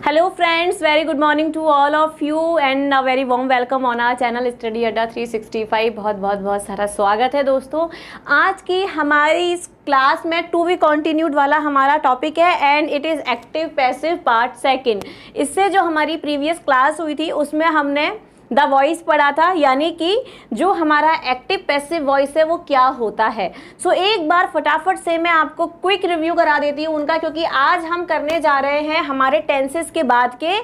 Hello friends, very good morning to all of you and a very warm welcome on our channel Study Adda 365। बहुत सारा स्वागत है दोस्तों। आज की हमारी इस क्लास में टू बी कंटिन्यूड वाला हमारा टॉपिक है and it is active passive part second. इससे जो हमारी प्रीवियस क्लास हुई थी उसमें हमने द वॉइस पढ़ा था, यानी कि जो हमारा एक्टिव पैसिव वॉइस है वो क्या होता है। सो एक बार फटाफट से मैं आपको क्विक रिव्यू करा देती हूँ उनका, क्योंकि आज हम करने जा रहे हैं हमारे टेंसेस के बाद के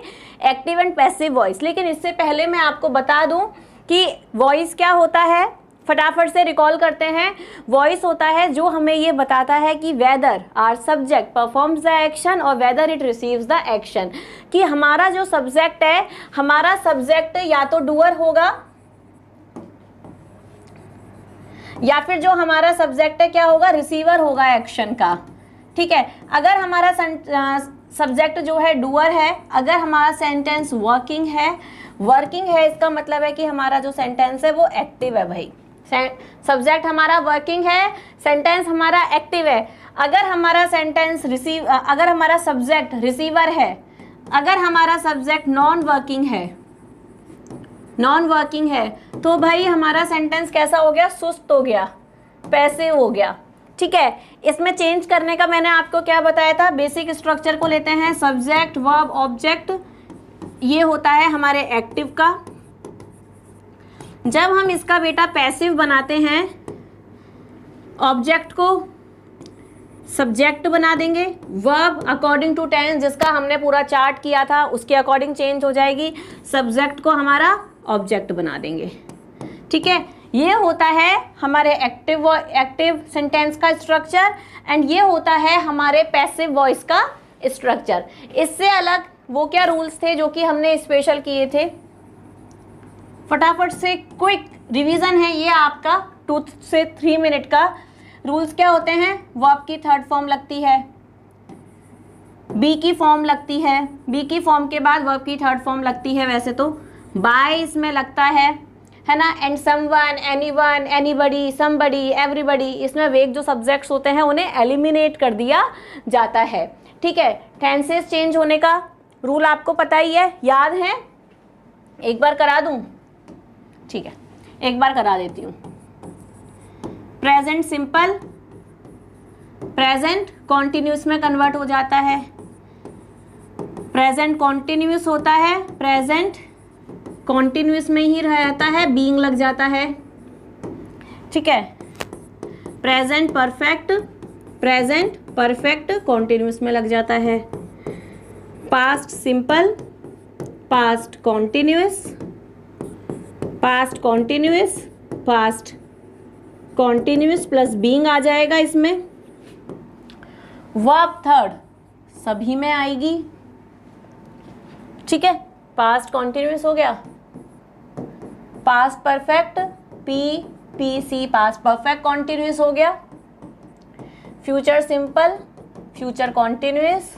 एक्टिव एंड पैसिव वॉइस। लेकिन इससे पहले मैं आपको बता दूँ कि वॉइस क्या होता है, फटाफट से रिकॉल करते हैं। वॉइस होता है जो हमें ये बताता है कि whether our subject performs the action और whether it receives the action, कि हमारा जो सब्जेक्ट है, हमारा सब्जेक्ट या तो डूअर होगा या फिर जो हमारा सब्जेक्ट है क्या होगा, रिसीवर होगा एक्शन का। ठीक है, अगर हमारा सब्जेक्ट जो है डूअर है, अगर हमारा सेंटेंस वर्किंग है इसका मतलब है कि हमारा जो सेंटेंस है वो एक्टिव है भाई। सब्जेक्ट हमारा वर्किंग है, सेंटेंस हमारा एक्टिव है। अगर हमारा सेंटेंस अगर हमारा सब्जेक्ट रिसीवर है, अगर हमारा सब्जेक्ट नॉन वर्किंग है तो भाई हमारा सेंटेंस कैसा हो गया, सुस्त हो गया, पैसिव हो गया। ठीक है, इसमें चेंज करने का मैंने आपको क्या बताया था, बेसिक स्ट्रक्चर को लेते हैं। सब्जेक्ट वर्ब ऑब्जेक्ट, ये होता है हमारे एक्टिव का। जब हम इसका बेटा पैसिव बनाते हैं, ऑब्जेक्ट को सब्जेक्ट बना देंगे, वर्ब अकॉर्डिंग टू टेंस जिसका हमने पूरा चार्ट किया था उसके अकॉर्डिंग चेंज हो जाएगी, सब्जेक्ट को हमारा ऑब्जेक्ट बना देंगे। ठीक है, ये होता है हमारे एक्टिव सेंटेंस का स्ट्रक्चर एंड ये होता है हमारे पैसिव वॉइस का स्ट्रक्चर। इससे अलग वो क्या रूल्स थे जो कि हमने स्पेशल किए थे, फटाफट से क्विक रिवीजन है ये आपका 2 से 3 मिनट का। रूल्स क्या होते हैं, वर्ब की थर्ड फॉर्म लगती है, बी की फॉर्म लगती है, बी की फॉर्म के बाद वर्ब की थर्ड फॉर्म लगती है। वैसे तो बाय इसमें लगता है ना, and someone, anyone, anybody, somebody, everybody, इसमें वेग जो सब्जेक्ट्स होते हैं उन्हें एलिमिनेट कर दिया जाता है। ठीक है, टेंसेस चेंज होने का रूल आपको पता ही है, याद है, एक बार करा दूं? ठीक है, एक बार करा देती हूँ। प्रेजेंट सिंपल, प्रेजेंट कॉन्टिन्यूस में कन्वर्ट हो जाता है, प्रेजेंट कॉन्टिन्यूस होता है, प्रेजेंट कॉन्टिन्यूस में ही रहता है, बीइंग लग जाता है। ठीक है, प्रेजेंट परफेक्ट कॉन्टिन्यूस में लग जाता है, past simple, past continuous, past continuous plus being आ जाएगा इसमें। वर्ब थर्ड सभी में आएगी। ठीक है, पास्ट कॉन्टिन्यूस हो गया, past perfect, PC past perfect continuous हो गया, future simple, future continuous,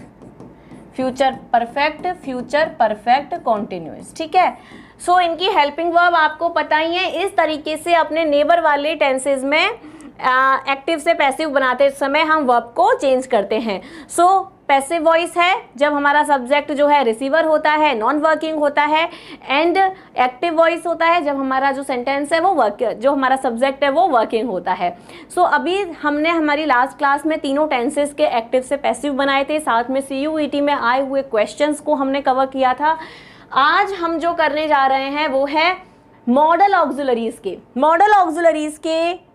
future perfect continuous. ठीक है, सो इनकी हेल्पिंग वर्ब आपको पता ही है। इस तरीके से अपने नेबर वाले टेंसेज में एक्टिव से पैसिव बनाते समय हम वर्ब को चेंज करते हैं। सो पैसिव वॉइस है जब हमारा सब्जेक्ट जो है रिसीवर होता है, नॉन वर्किंग होता है, एंड एक्टिव वॉइस होता है जब हमारा जो सेंटेंस है वो जो हमारा सब्जेक्ट है वो वर्किंग होता है। सो अभी हमने हमारी लास्ट क्लास में तीनों टेंसेस के एक्टिव से पैसिव बनाए थे, साथ में CUET में आए हुए क्वेश्चंस को हमने कवर किया था। आज हम जो करने जा रहे हैं वो है मॉडल ऑक्सिलरीज के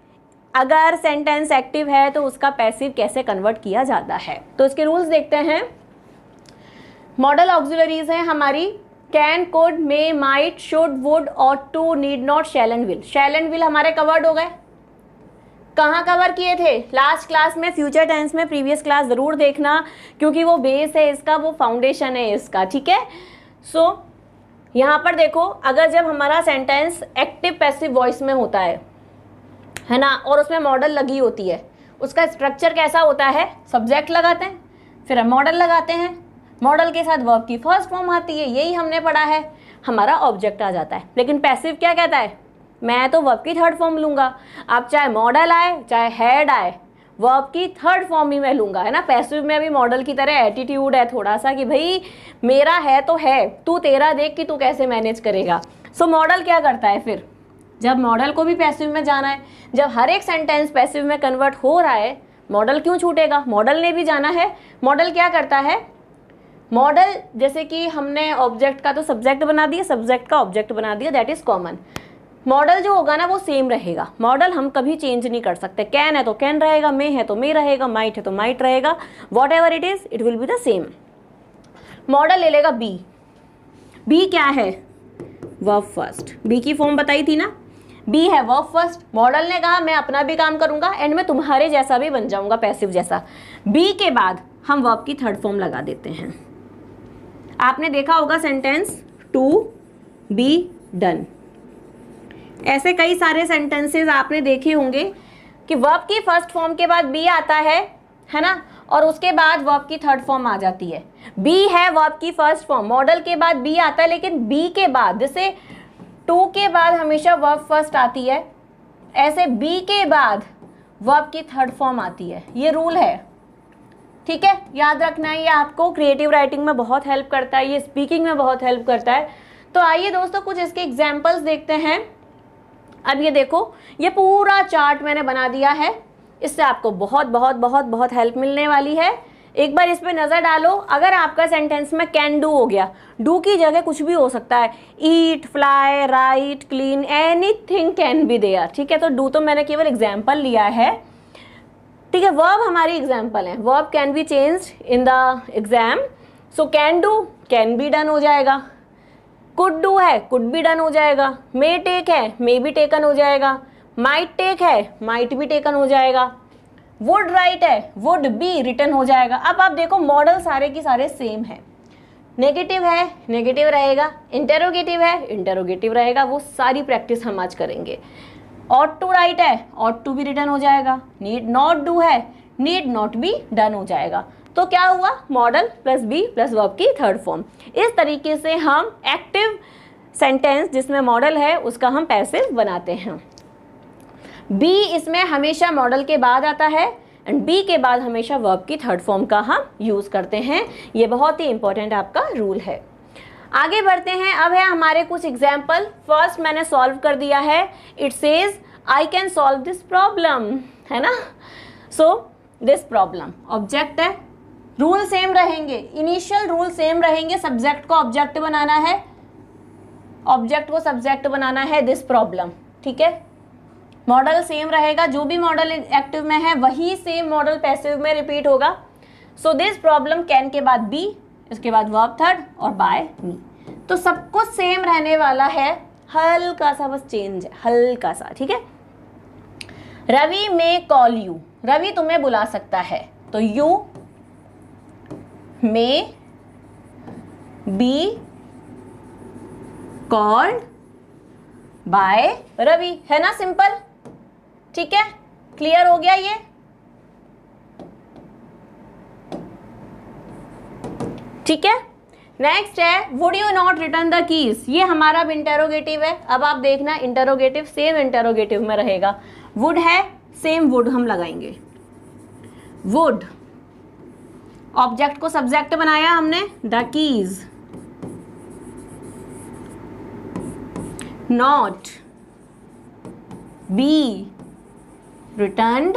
अगर सेंटेंस एक्टिव है तो उसका पैसिव कैसे कन्वर्ट किया जाता है। तो इसके रूल्स देखते हैं। मॉडल ऑक्सिलरीज हैं हमारी can, could, may, might, should, would, ought to, need not, shall and will. Shall and will हमारे कवर्ड हो गए। कहाँ कवर किए थे? लास्ट क्लास में, फ्यूचर टेंस में। प्रीवियस क्लास जरूर देखना क्योंकि वो बेस है इसका, वो फाउंडेशन है इसका। ठीक है, सो यहाँ पर देखो, अगर जब हमारा सेंटेंस एक्टिव पैसिव वॉइस में होता है ना, और उसमें मॉडल लगी होती है, उसका स्ट्रक्चर कैसा होता है, सब्जेक्ट लगाते हैं, फिर हम मॉडल लगाते हैं, मॉडल के साथ वर्ब की फर्स्ट फॉर्म आती है, यही हमने पढ़ा है, हमारा ऑब्जेक्ट आ जाता है। लेकिन पैसिव क्या कहता है, मैं तो वर्ब की थर्ड फॉर्म लूँगा। अब चाहे मॉडल आए चाहे हेड आए, वर्ब की थर्ड फॉर्म ही मैं लूंगा, है ना। पैसिव में अभी मॉडल की तरह एटीट्यूड है थोड़ा सा कि भाई मेरा है तो है, तू तेरा देख कि तू कैसे मैनेज करेगा। सो मॉडल क्या करता है फिर, जब मॉडल को भी पैसिव में जाना है, जब हर एक सेंटेंस पैसिव में कन्वर्ट हो रहा है, मॉडल क्यों छूटेगा, मॉडल ने भी जाना है। मॉडल क्या करता है, मॉडल जैसे कि हमने ऑब्जेक्ट का तो सब्जेक्ट बना दिया, सब्जेक्ट का ऑब्जेक्ट बना दिया, दैट इज कॉमन। मॉडल जो होगा ना वो सेम रहेगा, मॉडल हम कभी चेंज नहीं कर सकते। कैन है तो कैन रहेगा, मे है तो मे रहेगा, माइट है तो माइट रहेगा, what ever it is it will be the same. Model ले लेगा बी, बी क्या है, वर्ब फर्स्ट, बी की फॉर्म बताई थी ना, बी है वर्ब फर्स्ट। मॉडल ने कहा मैं अपना भी काम करूंगा एंड मैं तुम्हारे जैसा भी बन जाऊंगा, पैसिव जैसा। बी के बाद हम वर्ब की थर्ड फॉर्म लगा देते हैं। आपने देखा होगा सेंटेंस टू बी डन, ऐसे कई सारे सेंटेंसेस आपने देखे होंगे कि वर्ब की फर्स्ट फॉर्म के बाद बी आता है ना, और उसके बाद वर्ब की थर्ड फॉर्म आ जाती है। बी है वर्ब की फर्स्ट फॉर्म, मॉडल के बाद बी आता है, लेकिन बी के बाद जैसे टू के बाद हमेशा वर्ब फर्स्ट आती है, ऐसे बी के बाद वर्ब की थर्ड फॉर्म आती है। ये रूल है, ठीक है, याद रखना है। ये आपको क्रिएटिव राइटिंग में बहुत हेल्प करता है, ये स्पीकिंग में बहुत हेल्प करता है। तो आइए दोस्तों कुछ इसके एग्जाम्पल्स देखते हैं। अब ये देखो, ये पूरा चार्ट मैंने बना दिया है, इससे आपको बहुत बहुत बहुत बहुत हेल्प मिलने वाली है। एक बार इस पे नज़र डालो। अगर आपका सेंटेंस में कैन डू हो गया, डू की जगह कुछ भी हो सकता है, eat, fly, write, clean, anything can be there, ठीक है। तो डू तो मैंने केवल एग्जाम्पल लिया है, ठीक है। वर्ब हमारी एग्जाम्पल है, verb can be changed in the exam. So can do can be done हो जाएगा, कुड डू है कुड बी डन हो जाएगा, मे टेक है मे बी टेकन हो जाएगा, माइट टेक है माइट बी टेकन हो जाएगा, वुड राइट है वुड बी रिटन हो जाएगा। अब आप देखो मॉडल सारे की सारे सेम है, नेगेटिव है नेगेटिव रहेगा, इंटेरोगेटिव है इंटेरोगेटिव रहेगा, वो सारी प्रैक्टिस हम आज करेंगे। ऑट टू राइट है ऑट टू बी रिटन हो जाएगा, नीड नॉट डू है नीड नॉट बी डन हो जाएगा। तो क्या हुआ, modal plus be plus verb की थर्ड फॉर्म। इस तरीके से हम एक्टिव सेंटेंस जिसमें मॉडल है उसका हम पैसिव बनाते हैं। बी इसमें हमेशा मॉडल के बाद आता है एंड बी के बाद हमेशा वर्ब की थर्ड फॉर्म का हम यूज करते हैं। ये बहुत ही इंपॉर्टेंट आपका रूल है। आगे बढ़ते हैं, अब है हमारे कुछ एग्जाम्पल। फर्स्ट मैंने सॉल्व कर दिया है, it says I can solve this problem, है ना। सो दिस प्रॉब्लम ऑब्जेक्ट है, रूल सेम रहेंगे, इनिशियल रूल सेम रहेंगे, सब्जेक्ट को ऑब्जेक्ट बनाना है, ऑब्जेक्ट को सब्जेक्ट बनाना है, दिस प्रॉब्लम, ठीक है। मॉडल सेम रहेगा, जो भी मॉडल एक्टिव में है वही सेम मॉडल पैसिव में रिपीट होगा। सो दिस प्रॉब्लम कैन के बाद बी, इसके बाद वर्ब थर्ड और बाय मी। तो सब कुछ सेम रहने वाला है, हल्का सा बस चेंज है, हल्का सा, ठीक है। Ravi may call you, Ravi तुम्हें बुला सकता है, तो you may be called by Ravi, है ना, सिंपल, ठीक है। क्लियर हो गया ये, ठीक है। नेक्स्ट है would you not return the keys, ये हमारा अब इंटेरोगेटिव है। अब आप देखना इंटेरोगेटिव सेम इंटेरोगेटिव में रहेगा, वुड है सेम वुड हम लगाएंगे, वुड ऑब्जेक्ट को सब्जेक्ट बनाया हमने, the keys, not be returned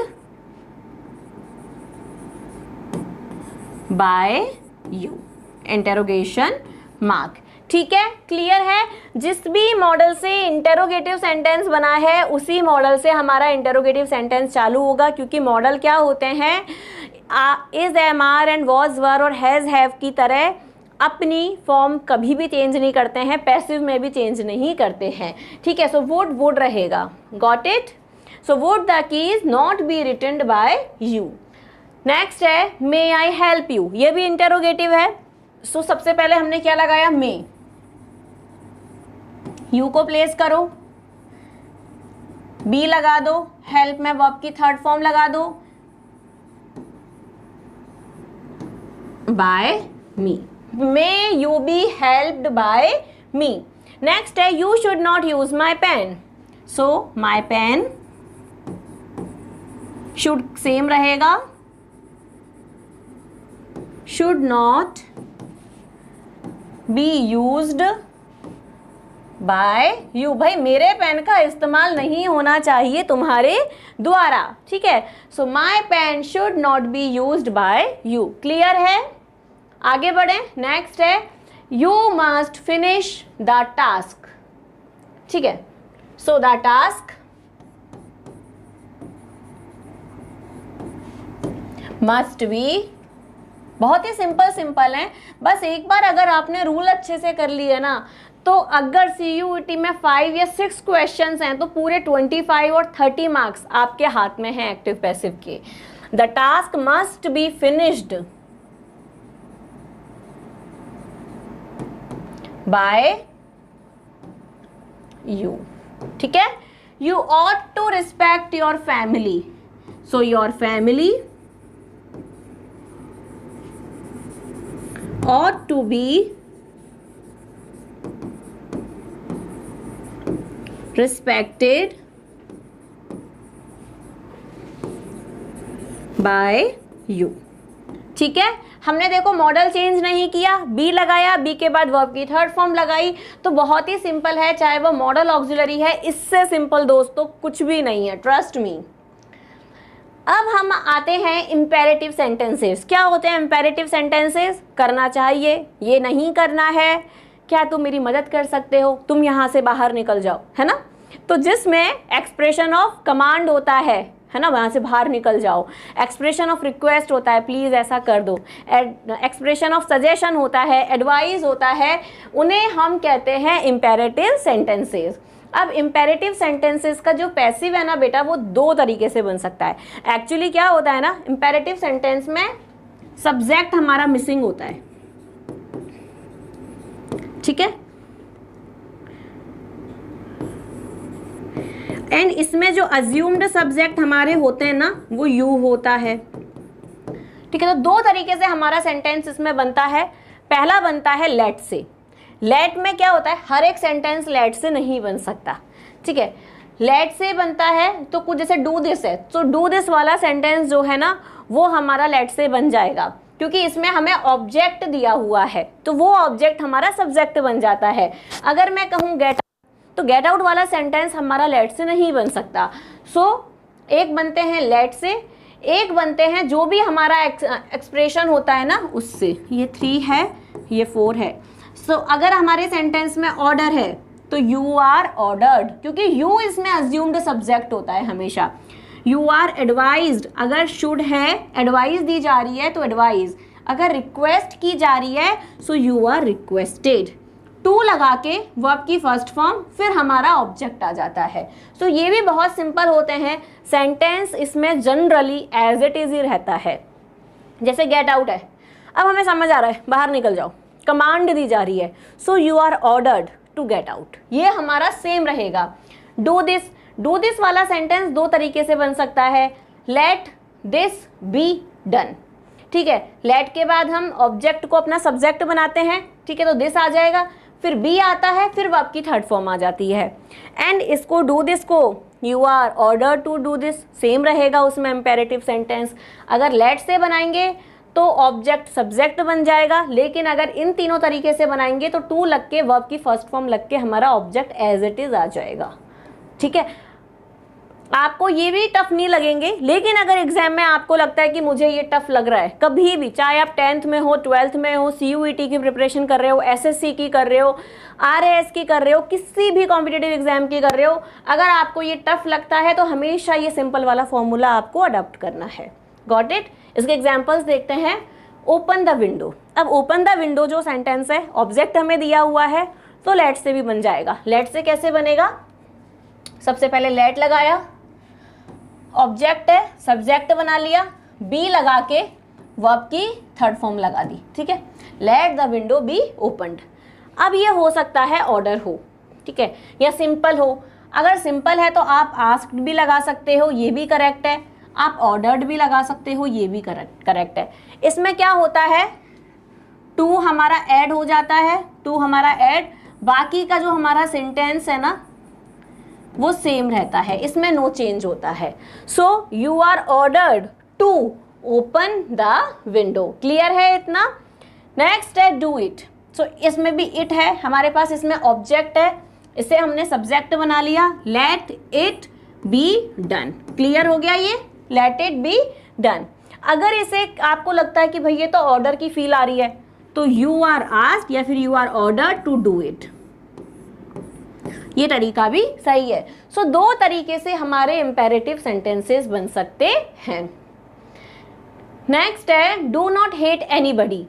by you, interrogation mark, ठीक है। क्लियर है, जिस भी मॉडल से इंटेरोगेटिव सेंटेंस बना है उसी मॉडल से हमारा इंटेरोगेटिव सेंटेंस चालू होगा, क्योंकि मॉडल क्या होते हैं, is, am, are and was, were और हैज, हैव की तरह अपनी फॉर्म कभी भी चेंज नहीं करते हैं, पैसिव में भी चेंज नहीं करते हैं, ठीक है। सो वुड वुड रहेगा, got it. So would the keys not be returned by you. Next है मे आई हेल्प यू, ये भी इंटेरोगेटिव है। सो सबसे पहले हमने क्या लगाया, मे, यू को प्लेस करो, बी लगा दो, हेल्प में वर्ब की थर्ड फॉर्म लगा दो, by me, may you be helped by me. Next है you should not use my pen, so my pen should same रहेगा, should not be used by you. भाई मेरे पेन का इस्तेमाल नहीं होना चाहिए तुम्हारे द्वारा, ठीक है। So my pen should not be used by you. Clear है? आगे बढ़े। नेक्स्ट है you must finish the task, ठीक है। So the task must be, बहुत ही सिंपल है। बस एक बार अगर आपने रूल अच्छे से कर लिए ना, तो अगर CUET में 5 या 6 क्वेश्चंस हैं तो पूरे 25 और 30 मार्क्स आपके हाथ में हैं एक्टिव पैसिव के। The task must be finished by you, ठीक है। You ought to respect your family, so your family ought to be respected by you, ठीक है। हमने देखो मॉडल चेंज नहीं किया, बी लगाया, बी के बाद वर्ब की थर्ड फॉर्म लगाई, तो बहुत ही सिंपल है, चाहे वो मॉडल ऑक्सिलरी है, इससे सिंपल दोस्तों कुछ भी नहीं है, ट्रस्ट मी। अब हम आते हैं इंपेरेटिव सेंटेंसेस। क्या होते हैं इंपेरेटिव सेंटेंसेस? करना चाहिए, ये नहीं करना है, क्या तुम मेरी मदद कर सकते हो, तुम यहाँ से बाहर निकल जाओ, है ना। तो जिसमें एक्सप्रेशन ऑफ कमांड होता है ना, वहाँ से बाहर निकल जाओ। एक्सप्रेशन ऑफ रिक्वेस्ट होता है, प्लीज़ ऐसा कर दो। एक्सप्रेशन ऑफ सजेशन होता है, एडवाइस होता है, उन्हें हम कहते हैं इंपेरेटिव सेंटेंसेस। अब इंपेरेटिव सेंटेंसेस का जो पैसिव है ना बेटा, वो 2 तरीके से बन सकता है। एक्चुअली क्या होता है ना, इंपेरेटिव सेंटेंस में सब्जेक्ट हमारा मिसिंग होता है, ठीक है। एंड इसमें जो अज्यूम्ड सब्जेक्ट हमारे होते हैं ना, वो यू होता है, ठीक है। तो 2 तरीके से हमारा सेंटेंस इसमें बनता है। पहला बनता है लेट से। लेट में क्या होता है, हर एक सेंटेंस लेट से नहीं बन सकता, ठीक है। लेट से बनता है तो कुछ जैसे डू दिस है, तो डू दिस वाला सेंटेंस जो है ना, वो हमारा लेट से बन जाएगा, क्योंकि इसमें हमें ऑब्जेक्ट दिया हुआ है, तो वो ऑब्जेक्ट हमारा सब्जेक्ट बन जाता है। अगर मैं कहूँ गेट आउट, तो गेट आउट वाला सेंटेंस हमारा लेट से नहीं बन सकता। सो एक बनते हैं लेट से, एक बनते हैं जो भी हमारा एक्सप्रेशन होता है ना उससे। ये 3 है, ये 4 है। सो अगर हमारे सेंटेंस में ऑर्डर है तो यू आर ऑर्डर्ड, क्योंकि यू इसमें अज्यूम्ड सब्जेक्ट होता है हमेशा। यू आर एडवाइज्ड, अगर शुड है, एडवाइस दी जा रही है तो एडवाइज, अगर रिक्वेस्ट की जा रही है so you are requested. To लगा के वर्ब की फर्स्ट फॉर्म, फिर हमारा ऑब्जेक्ट आ जाता है। सो ये भी बहुत सिंपल होते हैं सेंटेंस, इसमें जनरली एज इट इज ही रहता है। जैसे गेट आउट है, अब हमें समझ आ रहा है बाहर निकल जाओ, कमांड दी जा रही है, so you are ordered to get out, ये हमारा सेम रहेगा। डू दिस वाला सेंटेंस 2 तरीके से बन सकता है, लेट दिस बी डन, ठीक है। लेट के बाद हम ऑब्जेक्ट को अपना सब्जेक्ट बनाते हैं, ठीक है, तो दिस आ जाएगा, फिर बी आता है, फिर वर्ब की थर्ड फॉर्म आ जाती है। एंड इसको डू दिस को you are order to do this, same रहेगा उसमें इंपेरेटिव सेंटेंस। अगर लेट से बनाएंगे तो ऑब्जेक्ट सब्जेक्ट बन जाएगा, लेकिन अगर इन तीनों तरीके से बनाएंगे तो टू लग के वर्ब की फर्स्ट फॉर्म लग के हमारा ऑब्जेक्ट एज इट इज आ जाएगा, ठीक है। आपको ये भी टफ नहीं लगेंगे, लेकिन अगर एग्जाम में आपको लगता है कि मुझे ये टफ लग रहा है, कभी भी, चाहे आप 10th में हो, 12th में हो, CUET की प्रिपरेशन कर रहे हो, SSC की कर रहे हो, RAS की कर रहे हो, किसी भी कॉम्पिटिटिव एग्जाम की कर रहे हो, अगर आपको ये टफ लगता है तो हमेशा ये सिंपल वाला फॉर्मूला आपको अडॉप्ट करना है। Got it? इसके एग्जाम्पल्स देखते हैं। ओपन द विंडो, अब ओपन द विंडो जो सेंटेंस है, ऑब्जेक्ट हमें दिया हुआ है, तो लेट से भी बन जाएगा। लेट से कैसे बनेगा? सबसे पहले लेट लगाया, ऑब्जेक्ट है, सब्जेक्ट बना लिया, बी लगा के वर्ब की थर्ड फॉर्म लगा दी, ठीक है। Let the window be opened. अब ये हो सकता है ऑर्डर हो, ठीक है, या सिंपल हो। अगर सिंपल है तो आप आस्क्ड भी लगा सकते हो, ये भी करेक्ट है। आप ऑर्डर्ड भी लगा सकते हो, ये भी करेक्ट है। इसमें क्या होता है, टू हमारा ऐड हो जाता है, टू हमारा ऐड, बाकी का जो हमारा सेंटेंस है ना, वो सेम रहता है, इसमें नो चेंज होता है। So you are ordered to open the window. Clear है इतना? नेक्स्ट है डू इट। सो इसमें भी इट है हमारे पास, इसमें ऑब्जेक्ट है, इसे हमने सब्जेक्ट बना लिया। Let it be done. Clear हो गया ये, लेट इट बी डन। अगर इसे आपको लगता है कि भाई ये तो ऑर्डर की फील आ रही है, तो यू आर आस्क्ड या फिर you are ordered to do it, ये तरीका भी सही है। सो दो तरीके से हमारे इंपेरेटिव सेंटेंसेस बन सकते हैं। नेक्स्ट है डू नॉट हेट एनीबडी।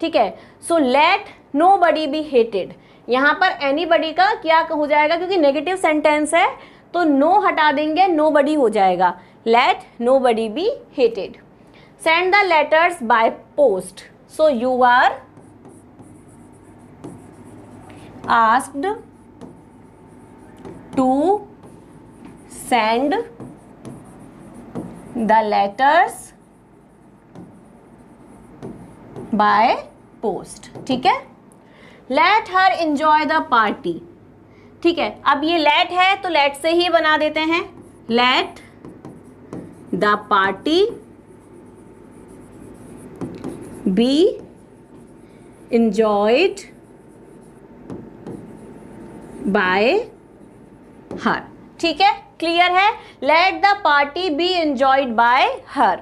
ठीक है, so let nobody be hated. यहाँ पर एनीबडी का क्या हो जाएगा, क्योंकि नेगेटिव सेंटेंस है तो नो हटा देंगे, नोबडी हो जाएगा। Let nobody be hated. Send the letters by post. So you are asked to send the letters by post. ठीक है, let her enjoy the party. ठीक है, अब ये लेट है तो लेट से ही बना देते हैं, let the party be enjoyed by her। ठीक है, क्लियर है? Let the party be enjoyed by her।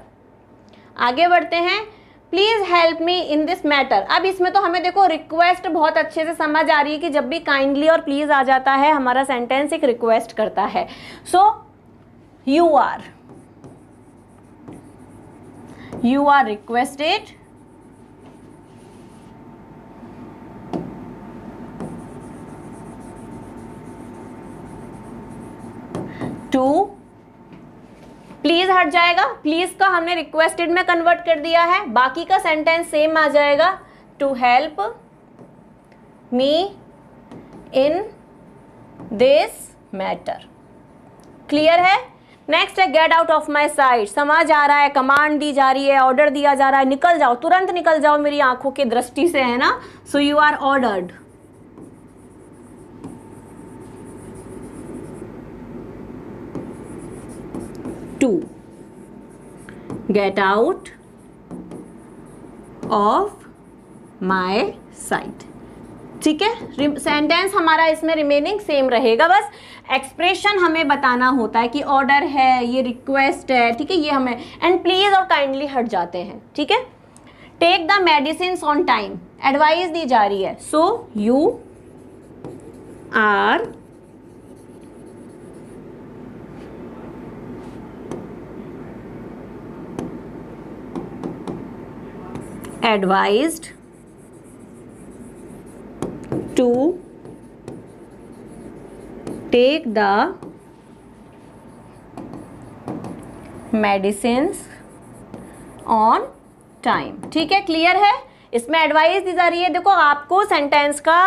आगे बढ़ते हैं, please help me in this matter. अब इसमें तो हमें देखो रिक्वेस्ट बहुत अच्छे से समझ आ रही है कि जब भी काइंडली और प्लीज आ जाता है हमारा सेंटेंस एक रिक्वेस्ट करता है। So you are requested to, please हट जाएगा, प्लीज का हमने रिक्वेस्टेड में कन्वर्ट कर दिया है, बाकी का सेंटेंस सेम आ जाएगा, to help me in this matter. Clear है? नेक्स्ट है get out of my sight. समझ आ रहा है, कमांड दी जा रही है, ऑर्डर दिया जा रहा है, निकल जाओ, तुरंत निकल जाओ मेरी आंखों की दृष्टि से, है ना? So you are ordered to get out of my sight. ठीक है, सेंटेंस हमारा इसमें रिमेनिंग सेम रहेगा, बस एक्सप्रेशन हमें बताना होता है कि ऑर्डर है, ये रिक्वेस्ट है। ठीक है, ये हमें एंड प्लीज और काइंडली हट जाते हैं। ठीक है, take the medicine on time, advice दी जा रही है। So you are advised to take the medicines on time। ठीक है, क्लियर है? इसमें एडवाइस दी जा रही है। देखो, आपको सेंटेंस का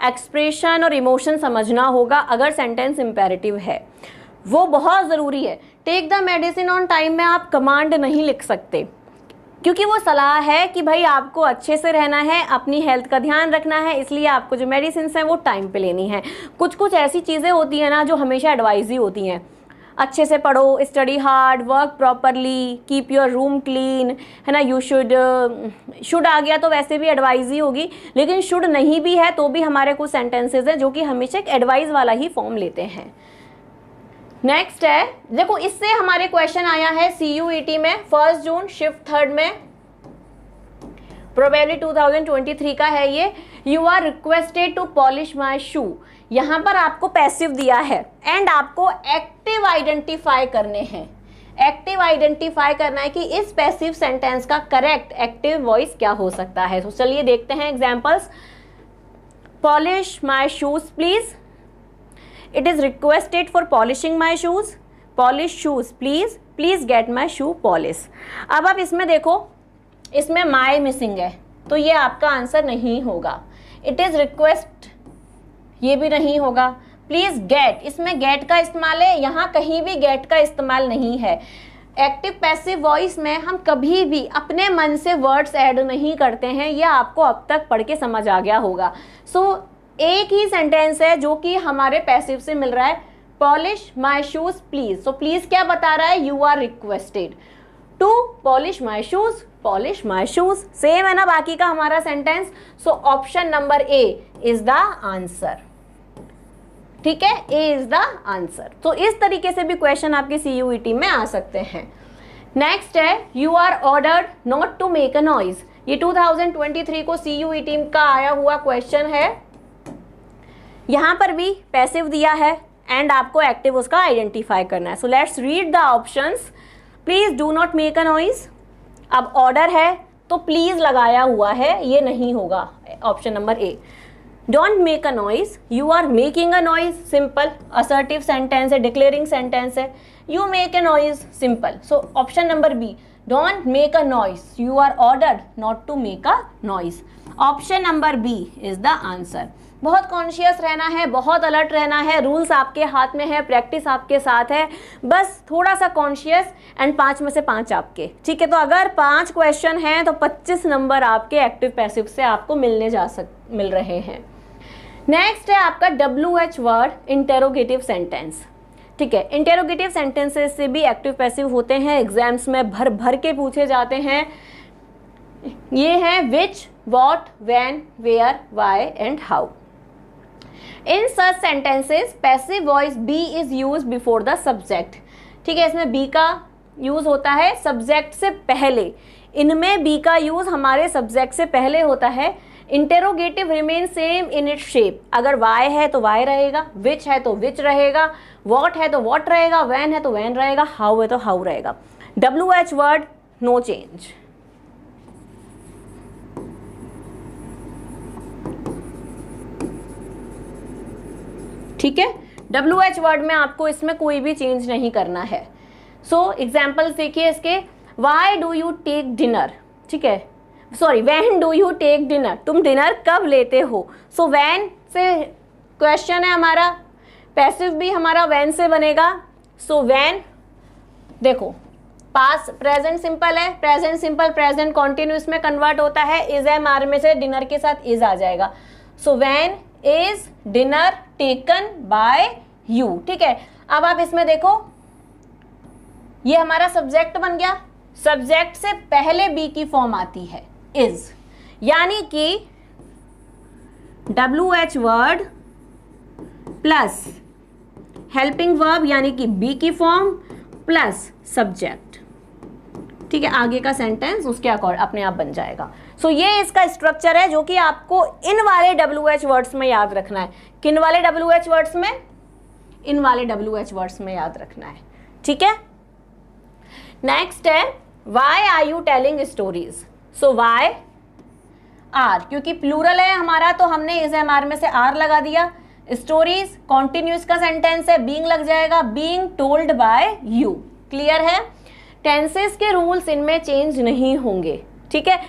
एक्सप्रेशन और इमोशन समझना होगा अगर सेंटेंस इंपेरेटिव है, वो बहुत ज़रूरी है। Take the medicine on time में आप कमांड नहीं लिख सकते, क्योंकि वो सलाह है कि भाई आपको अच्छे से रहना है, अपनी हेल्थ का ध्यान रखना है, इसलिए आपको जो मेडिसिन हैं वो टाइम पे लेनी है। कुछ कुछ ऐसी चीज़ें होती हैं ना जो हमेशा एडवाइज ही होती हैं, अच्छे से पढ़ो, study hard, work properly, keep your room clean, है ना। यू शुड आ गया तो वैसे भी एडवाइज ही होगी, लेकिन शुड नहीं भी है तो भी हमारे कुछ सेंटेंसेज हैं जो कि हमेशा एक एडवाइस वाला ही फॉर्म लेते हैं। नेक्स्ट है, देखो इससे हमारे क्वेश्चन आया है CUET में 1 जून शिफ्ट 3rd में, प्रोबेबली 2023 का है ये। You are requested to polish my shoe. यहाँ पर आपको पैसिव दिया है एंड आपको एक्टिव आइडेंटिफाई करने हैं। एक्टिव आइडेंटिफाई करना है कि इस पैसिव सेंटेंस का करेक्ट एक्टिव वॉइस क्या हो सकता है। तो चलिए देखते हैं examples. Polish my shoes please, it is requested for polishing my shoes, polish shoes please, please get my shoe polish. अब आप इसमें देखो, इसमें माई मिसिंग है तो ये आपका आंसर नहीं होगा। इट इज रिक्वेस्ट, ये भी नहीं होगा। प्लीज गेट, इसमें गेट का इस्तेमाल है, यहाँ कहीं भी गेट का इस्तेमाल नहीं है। एक्टिव पैसिव वॉइस में हम कभी भी अपने मन से वर्ड्स ऐड नहीं करते हैं, यह आपको अब तक पढ़ के समझ आ गया होगा। सो एक ही सेंटेंस है जो कि हमारे पैसिव से मिल रहा है, पॉलिश माई शूज प्लीज। तो प्लीज क्या बता रहा है, you are requested to polish my shoes, polish my shoes. Same है ना बाकी का हमारा sentence. So option number A is the answer. ठीक है, ए इज द आंसर। तो इस तरीके से भी क्वेश्चन आपके CUET में आ सकते हैं। नेक्स्ट है you are ordered not to make a noise. ये 2023 को CUET का आया हुआ क्वेश्चन है। यहां पर भी पैसिव दिया है एंड आपको एक्टिव उसका आइडेंटिफाई करना है। So let's read the options. Please do not make a noise. अब ऑर्डर है तो प्लीज लगाया हुआ है, ये नहीं होगा option number A. Don't make a noise, you are making a noise, simple assertive sentence है, डिक्लेयरिंग सेंटेंस है। You make a noise, simple. So option number B, don't make a noise, you are ordered not to make a noise. Option number B is the answer. बहुत conscious रहना है, बहुत alert रहना है, rules आपके हाथ में है, प्रैक्टिस आपके साथ है, बस थोड़ा सा कॉन्शियस एंड 5 में से 5 आपके। ठीक है, तो अगर 5 क्वेश्चन हैं तो 25 नंबर आपके एक्टिव पैसिव से आपको मिल रहे हैं। नेक्स्ट है आपका WH वर्ड इंटेरोगेटिव सेंटेंस। ठीक है, इंटेरोगेटिव सेंटेंसेस से भी एक्टिव पैसिव होते हैं, एग्जाम्स में भर भर के पूछे जाते हैं। ये है which, what, when, where, why and how. In such sentences passive voice be is use before the subject. ठीक है, इसमें बी का यूज होता है सब्जेक्ट से पहले। इनमें बी का यूज हमारे सब्जेक्ट से पहले होता है। Interrogative remain same in it shape. अगर वाई है तो वाई रहेगा, विच है तो विच रहेगा, वॉट है तो वॉट रहेगा, वैन है तो वैन रहेगा, हाउ है तो हाउ रहेगा। WH word no change. ठीक है, WH वर्ड में आपको इसमें कोई भी चेंज नहीं करना है। सो एग्जाम्पल्स देखिए इसके। Why do you take dinner. ठीक है, sorry, when do you take dinner, तुम डिनर कब लेते हो। सो व्हेन से क्वेश्चन है हमारा, पैसिव भी हमारा व्हेन से बनेगा। सो व्हेन, देखो पास प्रेजेंट सिंपल है, प्रेजेंट सिंपल प्रेजेंट कॉन्टिन्यूस में कन्वर्ट होता है। इज एम आर में से डिनर के साथ इज आ जाएगा। So when is dinner taken by you. ठीक है, अब आप इसमें देखो ये हमारा सब्जेक्ट बन गया। सब्जेक्ट से पहले बी की फॉर्म आती है इज, यानी कि WH word plus helping verb यानी कि बी की फॉर्म प्लस सब्जेक्ट। ठीक है, आगे का सेंटेंस उसके अकॉर्ड अपने आप बन जाएगा। सो ये इसका स्ट्रक्चर है जो कि आपको इन वाले WH वर्ड्स में याद रखना है। किन वाले WH वर्ड्स में, इन वाले WH वर्ड्स में याद रखना है। ठीक है, नेक्स्ट है why are you telling stories. So why are, क्योंकि प्लूरल है हमारा तो हमने इज एम आर में से आर लगा दिया। स्टोरीज कॉन्टिन्यूस का सेंटेंस है, बीइंग लग जाएगा, being told by you. Clear है, टेंसेस के रूल्स इनमें चेंज नहीं होंगे। ठीक है,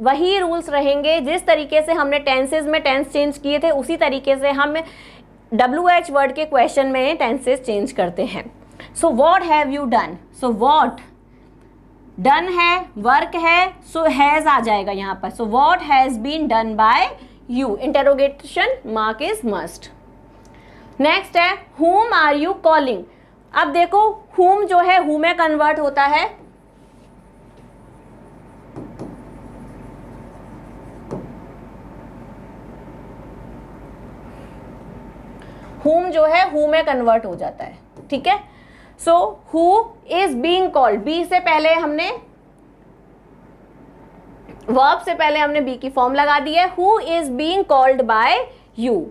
वही रूल्स रहेंगे जिस तरीके से हमने टेंसेस में टेंस चेंज किए थे उसी तरीके से हम WH वर्ड के क्वेश्चन में टेंसेस चेंज करते हैं। So what have you done. So what done है, वर्क है, सो हैज आ जाएगा यहाँ पर। So what has been done by you, interrogation mark is must. Next है whom आर यू कॉलिंग। अब देखो whom जो है who में कन्वर्ट होता है। whom जो है who में कन्वर्ट हो जाता है। ठीक है, so who is being called, be से पहले हमने वर्ब से पहले हमने बी की फॉर्म लगा दी है। who is being called by you.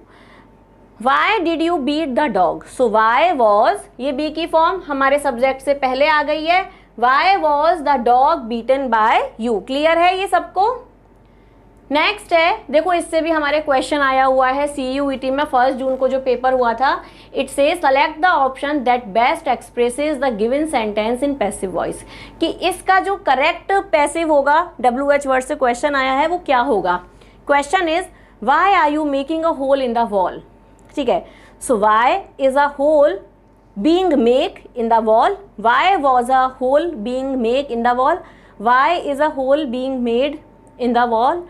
Why did you beat the dog? So why was, ये बी की फॉर्म हमारे सब्जेक्ट से पहले आ गई है। Why was the dog beaten by you? Clear है ये सबको। नेक्स्ट है, देखो इससे भी हमारे क्वेश्चन आया हुआ है CUET में 1 जून को जो पेपर हुआ था। It say select the option that best expresses the given sentence in passive voice, कि इसका जो करेक्ट पैसिव होगा, WH वर्ड से क्वेश्चन आया है, वो क्या होगा। Question is why are you making a hole in the wall. ठीक है, so why is a hole being make in the wall, why was a hole being make in the wall, why is a hole being made in the wall,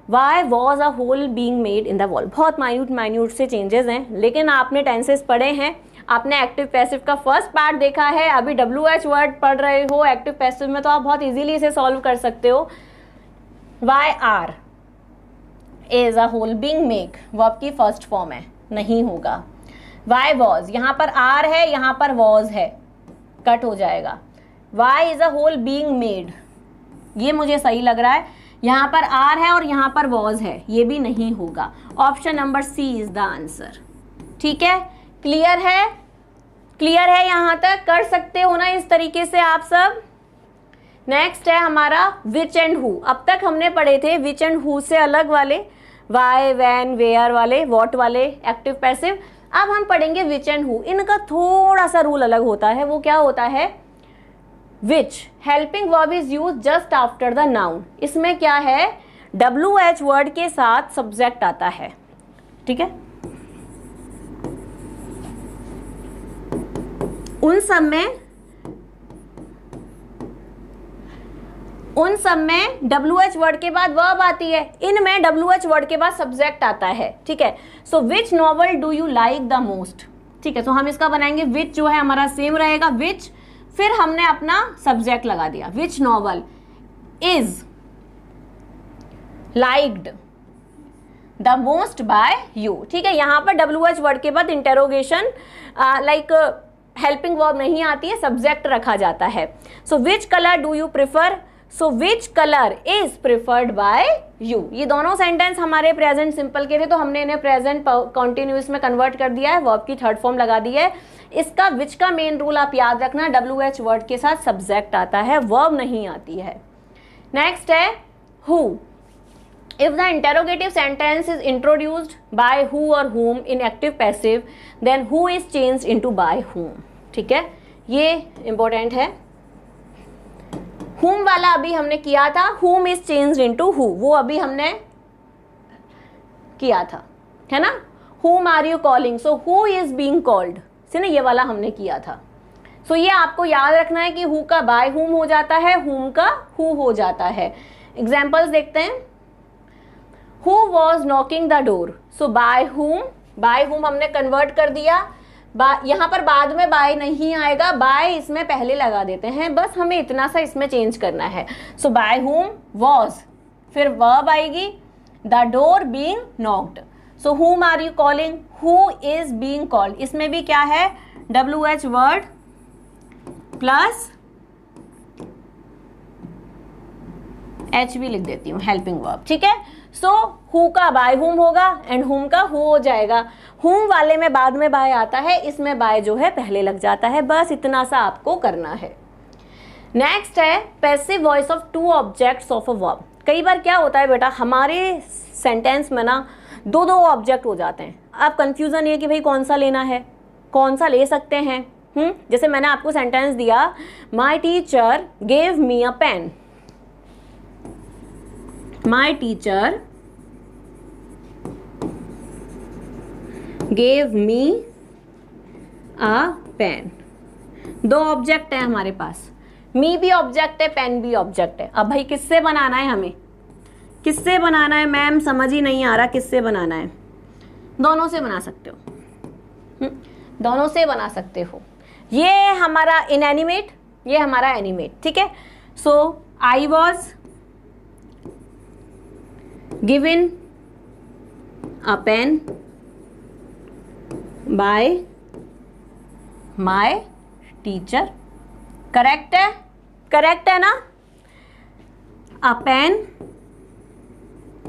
why was a hole being made in the wall. बहुत minute से changes हैं, लेकिन आपने tenses पढ़े हैं, आपने active passive का first part देखा है, अभी WH वर्ड पढ़ रहे हो एक्टिव पैसिव में, तो आप बहुत इजीली इसे सॉल्व कर सकते हो। Why are is a hole being make verb की फर्स्ट फॉर्म है, नहीं होगा। वाई वॉज, यहाँ पर आर है, यहाँ पर वॉज है, कट हो जाएगा। Why is a hole being made, ये मुझे सही लग रहा है, यहाँ पर आर है और यहाँ पर वॉज है, ये भी नहीं होगा। Option number C is the answer. ठीक है, क्लियर है? क्लियर है यहाँ तक? कर सकते हो ना इस तरीके से आप सब। नेक्स्ट है हमारा विच एंड हु। अब तक हमने पढ़े थे विच एंड हु से अलग वाले, वाई, वैन, वेयर वाले, वॉट वाले एक्टिव पैसिव। अब हम पढ़ेंगे विच एंड हु। इनका थोड़ा सा रूल अलग होता है। वो क्या होता है? Which helping verb is use just after the noun. इसमें क्या है? WH वर्ड के साथ सब्जेक्ट आता है। ठीक है, उन सब में WH वर्ड के बाद वर्ब आती है, इनमें WH वर्ड के बाद सब्जेक्ट आता है। ठीक है, so which novel do you like the most. ठीक है, तो हम इसका बनाएंगे विच जो है हमारा सेम रहेगा, विच, फिर हमने अपना सब्जेक्ट लगा दिया। Which novel is liked the most by you. ठीक है, यहां पर WH वर्ड के बाद इंटेरोगेशन लाइक हेल्पिंग वर्ब नहीं आती है, सब्जेक्ट रखा जाता है। So which colour do you prefer, so which colour is preferred by you. ये दोनों सेंटेंस हमारे प्रेजेंट सिंपल के थे, तो हमने इन्हें प्रेजेंट कॉन्टिन्यूअस में कन्वर्ट कर दिया है, वर्ब की थर्ड फॉर्म लगा दी है। इसका विच का मेन रूल आप याद रखना, WH वर्ड के साथ सब्जेक्ट आता है, वर्ब नहीं आती है। नेक्स्ट है who. If the interrogative sentence is introduced by who or whom in active passive, then who is changed into by whom. ठीक है, ये इंपॉर्टेंट है। whom वाला अभी हमने किया था, whom is changed into who, वो अभी हमने किया था, है ना। whom are you calling, so who is being called, से ना, ये वाला हमने किया था। so ये आपको याद रखना है कि who का by whom हो जाता है, whom का who हो जाता है। एग्जाम्पल्स देखते हैं। Who was knocking the door? So by whom हमने कन्वर्ट कर दिया। यहाँ पर बाद में by नहीं आएगा, by इसमें पहले लगा देते हैं, बस हमें इतना सा इसमें चेंज करना है। So by whom was, फिर verb आएगी, the door being knocked. So whom are you calling? Who is being called? इसमें भी क्या है? WH वर्ड प्लस H भी लिख देती हूँ, हेल्पिंग वर्ब। ठीक है, सो हु का बाय हुम होगा एंड हुम का हु हो जाएगा। हुम वाले में बाद में बाय आता है, इसमें बाय जो है पहले लग जाता है, बस इतना सा आपको करना है। नेक्स्ट है passive voice of two objects of a verb. कई बार क्या होता है बेटा, हमारे सेंटेंस में ना दो ऑब्जेक्ट हो जाते हैं। अब कंफ्यूजन ये कि भाई कौन सा लेना है, कौन सा ले सकते हैं। जैसे मैंने आपको सेंटेंस दिया, my teacher gave me a pen. My teacher gave me a pen. दो ऑब्जेक्ट है हमारे पास, मी भी ऑब्जेक्ट है, पेन भी ऑब्जेक्ट है। अब भाई किससे बनाना है, हमें किससे बनाना है मैम, समझ ही नहीं आ रहा किससे बनाना है। दोनों से बना सकते हो, दोनों से बना सकते हो। ये हमारा इनएनिमेट, ये हमारा एनिमेट। ठीक है, so I was given a pen by my teacher. Correct है, करेक्ट है ना। a pen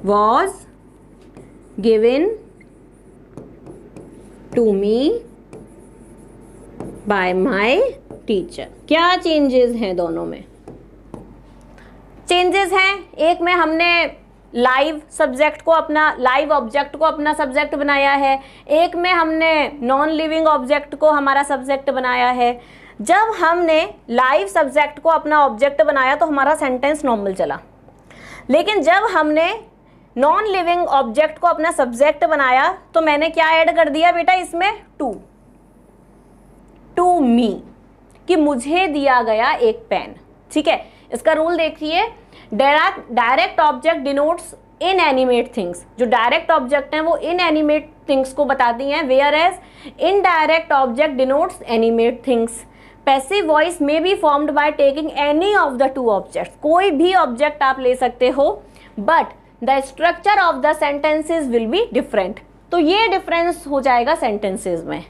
was given to me by my teacher. क्या चेंजेस हैं दोनों में? चेंजेस हैं, एक में हमने लाइव सब्जेक्ट को अपना, लाइव ऑब्जेक्ट को अपना सब्जेक्ट बनाया है, एक में हमने नॉन लिविंग ऑब्जेक्ट को हमारा सब्जेक्ट बनाया है। जब हमने लाइव सब्जेक्ट को अपना ऑब्जेक्ट बनाया तो हमारा सेंटेंस नॉर्मल चला, लेकिन जब हमने नॉन लिविंग ऑब्जेक्ट को अपना सब्जेक्ट बनाया तो मैंने क्या ऐड कर दिया बेटा इसमें, टू मी, कि मुझे दिया गया एक पेन। ठीक है, इसका रूल देखिए, direct object denotes inanimate things. जो डायरेक्ट ऑब्जेक्ट हैं वो इनएनिमेट थिंग्स को बताती हैं, whereas indirect object denotes animate things. Passive voice में be formed by taking any of the two objects. कोई भी ऑब्जेक्ट आप ले सकते हो, but the structure of the sentences will be different. तो ये डिफरेंस हो जाएगा सेंटेंसेस में।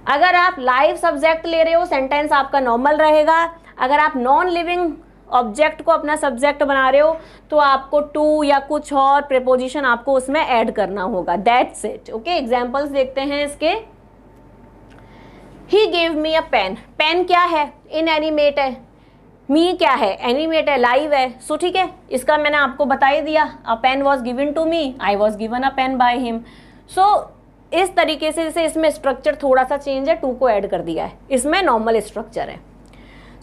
अगर आप लाइव सब्जेक्ट ले रहे हो, सेंटेंस आपका नॉर्मल रहेगा। अगर आप नॉन लिविंग ऑब्जेक्ट को अपना सब्जेक्ट बना रहे हो तो आपको टू या कुछ और प्रीपोजिशन आपको उसमें ऐड करना होगा। That's it. ओके, एग्जांपल्स देखते हैं इसके। He gave me a pen. Pen क्या है? इनएनिमेट है। मी क्या है? एनिमेट है, लाइव है। सो ठीक है, इसका मैंने आपको बता ही दिया। A pen was given to me, I was given a pen by him. So इस तरीके से इसमें स्ट्रक्चर थोड़ा सा चेंज है, टू को ऐड कर दिया है, इसमें नॉर्मल स्ट्रक्चर है।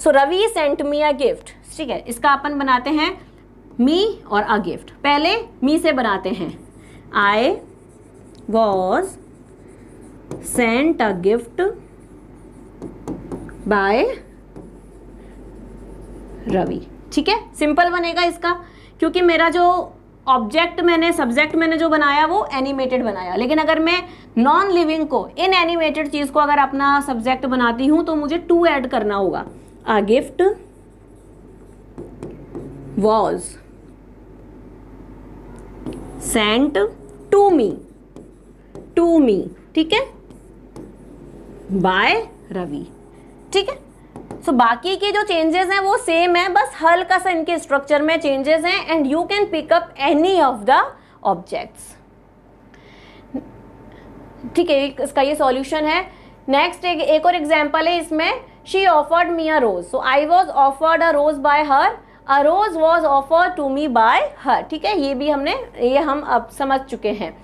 So Ravi sent me a gift. ठीक है, इसका अपन बनाते हैं मी और अ गिफ्ट। पहले मी से बनाते हैं, I was sent a gift by Ravi. ठीक है, सिंपल बनेगा इसका, क्योंकि मेरा जो सब्जेक्ट मैंने जो बनाया वो एनिमेटेड बनाया। लेकिन अगर मैं नॉन लिविंग को, इन एनिमेटेड चीज को अगर अपना सब्जेक्ट बनाती हूं तो मुझे टू ऐड करना होगा। A gift was sent to me, ठीक है, बाय रवि। ठीक है, सो बाकी के जो चेंजेस हैं वो सेम है, बस हल्का सा इनके स्ट्रक्चर में चेंजेस हैं। And you can pick up any of the objects. ठीक है, इसका ये सॉल्यूशन है। नेक्स्ट एक और एग्जांपल है इसमें, she offered me a rose. So I was offered a rose by her, a rose was offered to me by her. ठीक है, ये हम अब समझ चुके हैं।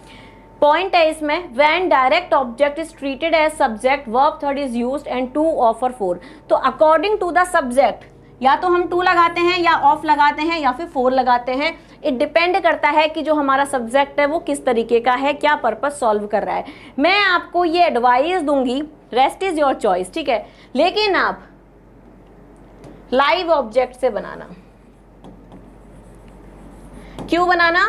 पॉइंट है इसमें, when direct object is treated as subject, verb third is used and to offer for. तो अकॉर्डिंग टू द सब्जेक्ट या तो हम टू लगाते हैं या ऑफ लगाते हैं या फिर फोर लगाते हैं। इट डिपेंड करता है कि जो हमारा सब्जेक्ट है वो किस तरीके का है, क्या पर्पस सॉल्व कर रहा है। मैं आपको ये एडवाइस दूंगी, रेस्ट इज योर चॉइस। ठीक है, लेकिन आप लाइव ऑब्जेक्ट से बनाना। क्यों बनाना?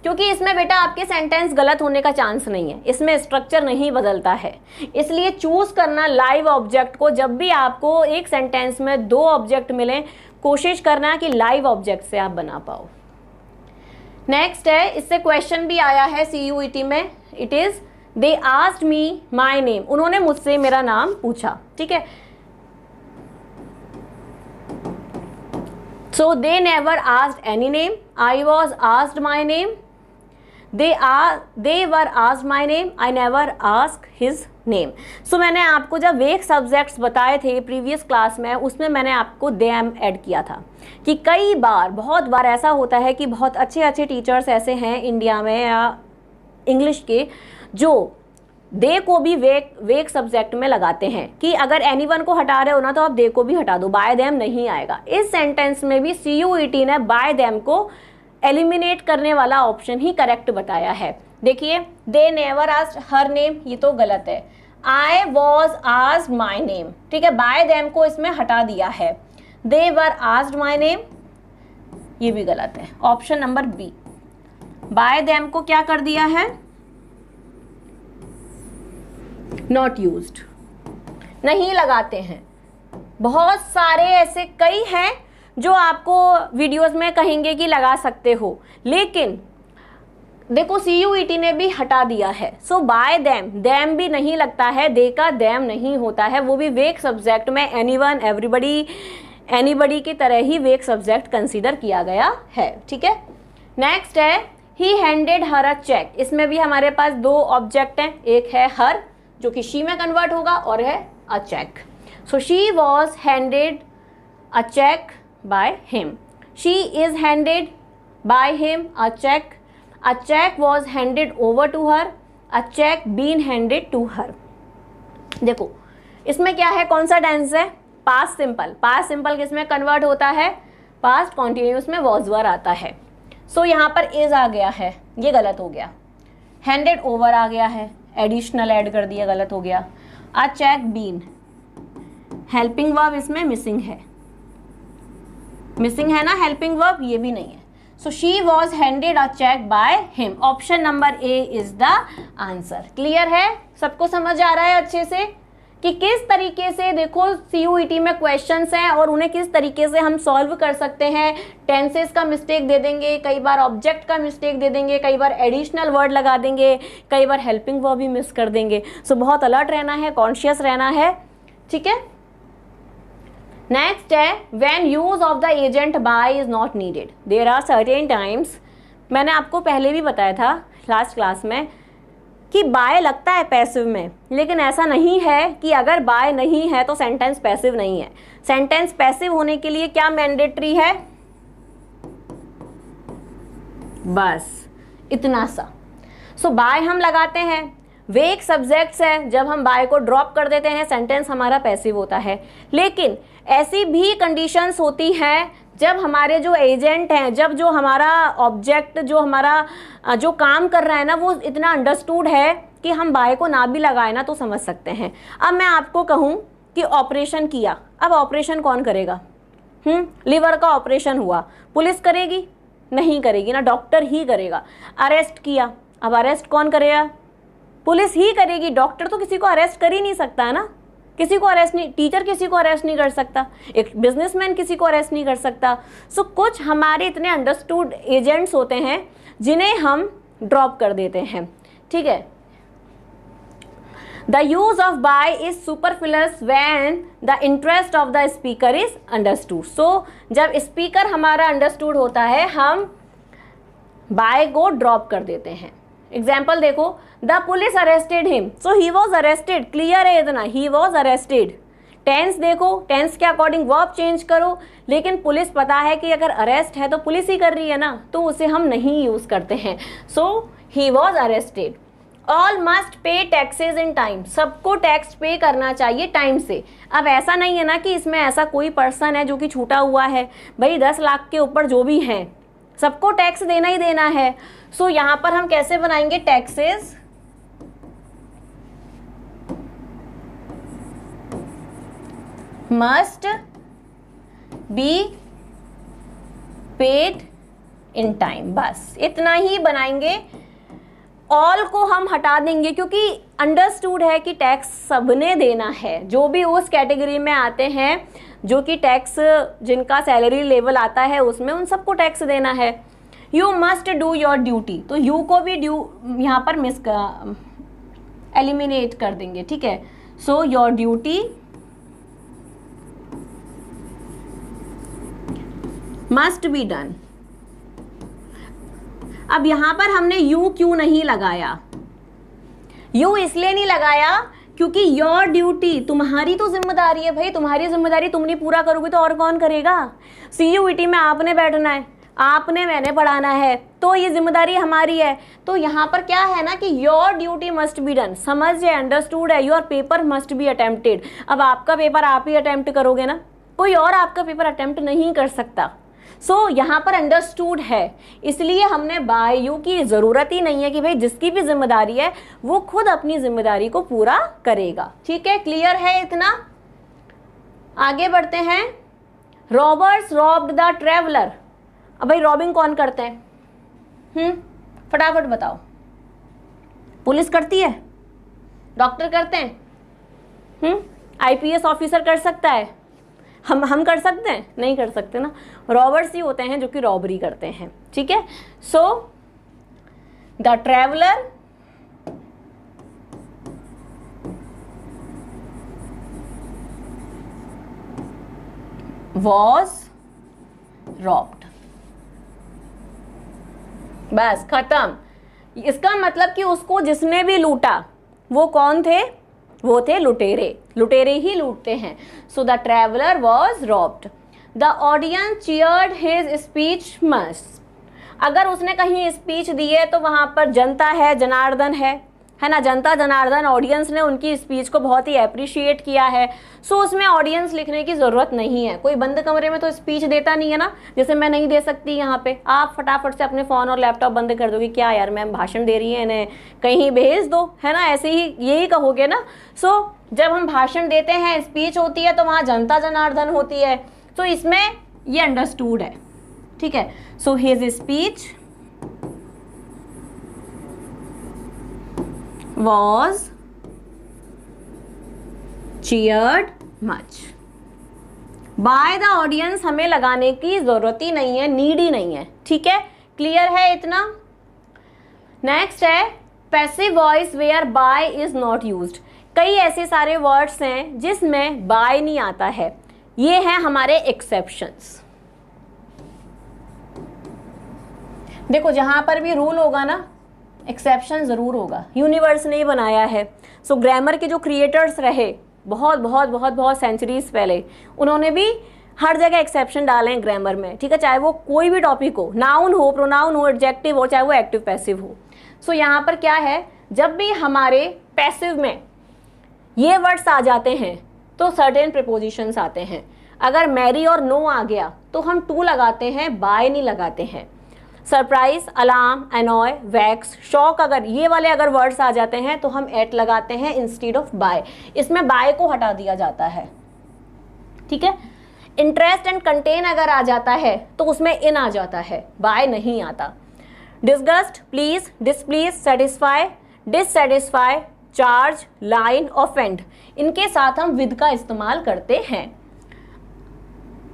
क्योंकि इसमें बेटा आपके सेंटेंस गलत होने का चांस नहीं है, इसमें स्ट्रक्चर नहीं बदलता है। इसलिए चूज करना लाइव ऑब्जेक्ट को। जब भी आपको एक सेंटेंस में दो ऑब्जेक्ट मिले, कोशिश करना कि लाइव ऑब्जेक्ट से आप बना पाओ। नेक्स्ट है, इससे क्वेश्चन भी आया है CUET में। It is they asked me my name. उन्होंने मुझसे मेरा नाम पूछा। ठीक है, so they never asked any name, I was asked my name, they were asked my name, I never asked his name। so मैंने आपको जब वेक सब्जेक्ट्स बताए थे प्रीवियस क्लास में, उसमें मैंने आपको them ऐड किया था कि कई बार, बहुत बार ऐसा होता है कि बहुत अच्छे टीचर्स ऐसे हैं इंडिया में या इंग्लिश के, जो दे को भी वेक सब्जेक्ट में लगाते हैं कि अगर एनीवन को हटा रहे हो ना तो आप दे को भी हटा दो, बाय देम नहीं आएगा। इस सेंटेंस में भी CUET ने बाय देम को एलिमिनेट करने वाला ऑप्शन ही करेक्ट बताया है। देखिए, they never asked her name, ये तो गलत है। I was asked my name, ठीक है, बाय देम को इसमें हटा दिया है। दे वर आस्क्ड माई नेम, ये भी गलत है। Option number B, by them को क्या कर दिया है? नॉट यूज्ड, नहीं लगाते हैं। बहुत सारे ऐसे कई हैं जो आपको वीडियोस में कहेंगे कि लगा सकते हो, लेकिन देखो CUET ने भी हटा दिया है। सो बाय देम भी नहीं लगता है, दे का देम नहीं होता है, वो भी वेक सब्जेक्ट में एनीवन, एनीबडी की तरह ही वेक सब्जेक्ट कंसीडर किया गया है। ठीक है, नेक्स्ट है, ही हैंडेड हर अ चेक। इसमें भी हमारे पास दो ऑब्जेक्ट हैं, एक है हर जो कि शी में कन्वर्ट होगा और है a cheque. So she was handed a cheque by him, she is handed by him a cheque was handed over to her, a cheque been handed to her. देखो इसमें क्या है, कौन सा टेंस है? Past simple. पास्ट सिंपल किसमें convert होता है? पास्ट कॉन्टिन्यूस में वॉज वर आता है। सो यहाँ पर इज आ गया है, ये गलत हो गया। हैंडेड ओवर आ गया है, एडिशनल ऐड कर दिया, गलत हो गया। अ चेक बीन, हेल्पिंग वर्ब इसमें मिसिंग है ना हेल्पिंग वर्ब, ये भी नहीं है। So she was handed a check by him. Option number A is the answer. Clear है, सबको समझ आ रहा है अच्छे से कि किस तरीके से देखो CUET में क्वेश्चंस हैं और उन्हें किस तरीके से हम सॉल्व कर सकते हैं। टेंसेस का मिस्टेक दे देंगे, कई बार ऑब्जेक्ट का मिस्टेक दे देंगे, कई बार एडिशनल वर्ड लगा देंगे, कई बार हेल्पिंग वर्ब भी मिस कर देंगे। सो बहुत अलर्ट रहना है, कॉन्शियस रहना है, ठीक है। नेक्स्ट है when use of the agent by is not needed. There are certain times, मैंने आपको पहले भी बताया था लास्ट क्लास में कि बाय लगता है पैसिव में, लेकिन ऐसा नहीं है कि अगर बाय नहीं है तो सेंटेंस पैसिव नहीं है। सेंटेंस पैसिव होने के लिए क्या मैंडेटरी है, बस इतना सा। सो बाय हम लगाते हैं, वेक सब्जेक्ट्स है, जब हम बाय को ड्रॉप कर देते हैं सेंटेंस हमारा पैसिव होता है। लेकिन ऐसी भी कंडीशंस होती हैं जब हमारे जो एजेंट हैं, जब जो हमारा ऑब्जेक्ट जो हमारा जो काम कर रहा है ना वो इतना अंडरस्टूड है कि हम बाय को ना भी लगाए ना तो समझ सकते हैं। अब मैं आपको कहूँ कि ऑपरेशन किया, अब ऑपरेशन कौन करेगा? लिवर का ऑपरेशन हुआ, पुलिस करेगी? नहीं करेगी ना, डॉक्टर ही करेगा। अरेस्ट किया, अब अरेस्ट कौन करेगा? पुलिस ही करेगी। डॉक्टर तो किसी को अरेस्ट कर ही नहीं सकता है ना, किसी को अरेस्ट नहीं, टीचर किसी को अरेस्ट नहीं कर सकता, एक बिजनेसमैन किसी को अरेस्ट नहीं कर सकता। सो कुछ हमारे इतने अंडरस्टूड एजेंट्स होते हैं जिन्हें हम ड्रॉप कर देते हैं, ठीक है। The use of by is superfluous when the interest of the speaker is understood. So जब स्पीकर हमारा अंडरस्टूड होता है हम बाय को ड्रॉप कर देते हैं। एग्जाम्पल देखो, the police arrested him, so he was arrested. Clear है इतना, ही वॉज अरेस्टेड। टेंस देखो, टेंस के अकॉर्डिंग वर्ब चेंज करो, लेकिन पुलिस पता है कि अगर अरेस्ट है तो पुलिस ही कर रही है ना, तो उसे हम नहीं यूज करते हैं। So he was arrested. All must pay taxes in time, सबको टैक्स पे करना चाहिए टाइम से। अब ऐसा नहीं है ना कि इसमें ऐसा कोई पर्सन है जो कि छूटा हुआ है, भाई 10 लाख के ऊपर जो भी हैं सबको टैक्स देना ही देना है। सो यहां पर हम कैसे बनाएंगे? Taxes must be paid in time, बस इतना ही बनाएंगे। ऑल को हम हटा देंगे क्योंकि अंडरस्टूड है कि टैक्स सबने देना है, जो भी उस कैटेगरी में आते हैं जो कि टैक्स जिनका सैलरी लेवल आता है उसमें उन सबको टैक्स देना है। You must do your duty, तो यू को भी ड्यू यहाँ पर एलिमिनेट कर देंगे, ठीक है। So your duty must be done. अब यहां पर हमने यू क्यों नहीं लगाया? यू इसलिए नहीं लगाया क्योंकि योर ड्यूटी, तुम्हारी तो जिम्मेदारी है भाई, तुम्हारी जिम्मेदारी तुम नहीं पूरा करोगे तो और कौन करेगा? CUET में आपने बैठना है, आपने मैंने पढ़ाना है, तो ये जिम्मेदारी हमारी है। तो यहाँ पर क्या है ना कि your duty must be done, समझ है, अंडरस्टूड है। Your paper must be attempted, अब आपका पेपर आप ही अटेम्प्ट करोगे ना, कोई और आपका पेपर अटेम्प्ट नहीं कर सकता। सो यहाँ पर अंडरस्टूड है, इसलिए हमने बाय यू की ज़रूरत ही नहीं है कि भाई जिसकी भी जिम्मेदारी है वो खुद अपनी जिम्मेदारी को पूरा करेगा, ठीक है। क्लियर है इतना? आगे बढ़ते हैं। Robbers robbed the traveller. अब भाई रॉबिंग कौन करते हैं? फटाफट बताओ। पुलिस करती है? डॉक्टर करते हैं? IPS ऑफिसर कर सकता है? हम कर सकते हैं? नहीं कर सकते ना। रॉबर्स ही होते हैं जो कि रॉबरी करते हैं, ठीक है। So the traveller was robbed, बस खत्म। इसका मतलब कि उसको जिसने भी लूटा वो कौन थे? वो थे लुटेरे, लुटेरे ही लूटते हैं। So the traveller was robbed. The audience cheered his speech must. अगर उसने कहीं स्पीच दी है तो वहां पर जनता है, जनार्दन है ना, जनता जनार्दन, ऑडियंस ने उनकी स्पीच को बहुत ही अप्रिशिएट किया है। सो उसमें ऑडियंस लिखने की ज़रूरत नहीं है। कोई बंद कमरे में तो स्पीच देता नहीं है ना, जैसे मैं नहीं दे सकती यहाँ पे। आप फटाफट से अपने फ़ोन और लैपटॉप बंद कर दोगे, क्या यार मैम भाषण दे रही है, इन्हें कहीं भेज दो, है ना, ऐसे ही यही कहोगे ना। सो जब हम भाषण देते हैं, स्पीच होती है, तो वहाँ जनता जनार्दन होती है। तो इसमें ये अंडरस्टूड है, ठीक है। So his speech was cheered much. By the audience हमें लगाने की जरूरत ही नहीं है, नीड ही नहीं है, ठीक है, क्लियर है इतना। नेक्स्ट है passive voice where by is not used. कई ऐसे सारे वर्ड्स हैं जिसमें बाय नहीं आता है, ये हैं हमारे एक्सेप्शंस। देखो जहां पर भी रूल होगा ना एक्सेप्शन जरूर होगा, यूनिवर्स ने बनाया है। सो ग्रामर के जो क्रिएटर्स रहे बहुत बहुत बहुत बहुत सेंचुरीज पहले, उन्होंने भी हर जगह एक्सेप्शन डाले हैं ग्रामर में, ठीक है, चाहे वो कोई भी टॉपिक हो, नाउन हो, प्रोनाउन हो, एडजेक्टिव हो, चाहे वो एक्टिव पैसिव हो। सो यहाँ पर क्या है, जब भी हमारे पैसिव में ये वर्ड्स आ जाते हैं तो सर्टेन प्रीपोजिशंस आते हैं। अगर मैरी और नो आ गया तो हम टू लगाते हैं, बाय नहीं लगाते हैं। Surprise, alarm, annoy, wax, shock, अगर ये वाले अगर वर्ड्स आ जाते हैं तो हम एट लगाते हैं इंस्टीड ऑफ बाय। इसमें बाय को हटा दिया जाता है, ठीक है। इंटरेस्ट एंड कंटेन अगर आ जाता है तो उसमें इन आ जाता है, बाय नहीं आता। Disgust, please, displease, satisfy, dissatisfy, charge, line, offend, इनके साथ हम विद का इस्तेमाल करते हैं।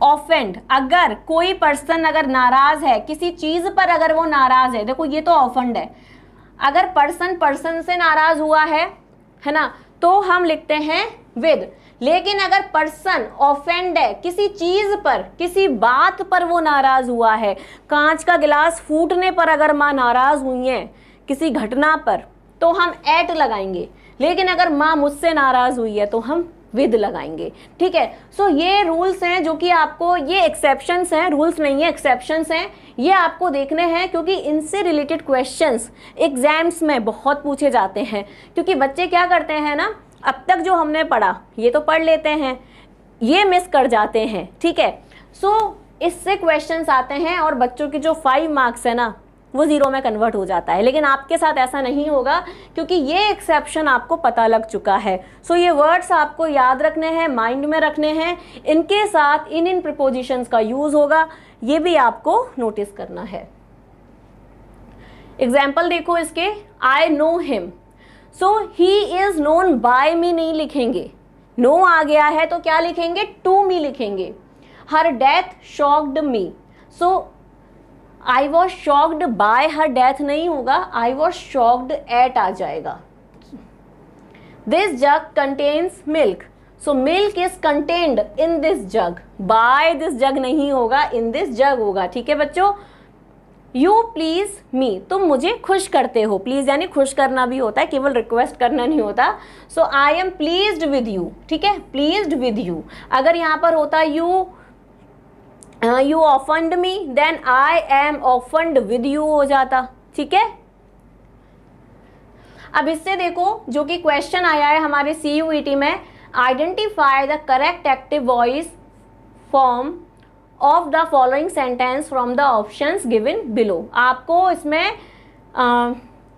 ऑफेंड, अगर कोई पर्सन अगर नाराज है किसी चीज पर, अगर वो नाराज है, देखो ये तो ऑफेंड है, अगर पर्सन से नाराज हुआ है ना, तो हम लिखते हैं विद। लेकिन अगर पर्सन ऑफेंड है किसी चीज पर, किसी बात पर वो नाराज हुआ है, कांच का गिलास फूटने पर अगर माँ नाराज हुई है किसी घटना पर, तो हम एट लगाएंगे। लेकिन अगर माँ मुझसे नाराज हुई है तो हम विद लगाएंगे, ठीक है। सो ये रूल्स हैं जो कि आपको, ये एक्सेप्शंस हैं, रूल्स नहीं है, एक्सेप्शंस हैं, ये आपको देखने हैं क्योंकि इनसे रिलेटेड क्वेश्चंस एग्जाम्स में बहुत पूछे जाते हैं। क्योंकि बच्चे क्या करते हैं ना, अब तक जो हमने पढ़ा ये तो पढ़ लेते हैं, ये मिस कर जाते हैं, ठीक है। सो इससे क्वेश्चंस आते हैं और बच्चों की जो 5 मार्क्स है ना वो 0 में कन्वर्ट हो जाता है। लेकिन आपके साथ ऐसा नहीं होगा क्योंकि ये एक्सेप्शन आपको पता लग चुका है। सो ये वर्ड्स आपको याद रखने हैं, माइंड में रखने हैं, इनके साथ इन प्रीपोजिशंस का यूज होगा, ये भी आपको नोटिस करना है। एग्जाम्पल देखो इसके, I know him, so he is known by me नहीं लिखेंगे, नो आ गया है तो क्या लिखेंगे, टू मी लिखेंगे। Her death shocked me, so I was shocked by her death नहीं होगा, आई वॉज शॉक्ड एट आ जाएगा। This jug contains milk, so milk is contained in this jug, by this jug नहीं होगा, इन this जग होगा, ठीक है बच्चों। यू प्लीज मी, तुम मुझे खुश करते हो, प्लीज यानी खुश करना भी होता है, केवल रिक्वेस्ट करना नहीं होता। So I am pleased with you, ठीक है, प्लीज्ड विद यू। अगर यहाँ पर होता you offend me, then I am offended with you हो जाता, ठीक है। अब इससे देखो जो कि क्वेश्चन आया है हमारे CUET में, identify the correct active voice form of the following sentence from the options given below. आपको इसमें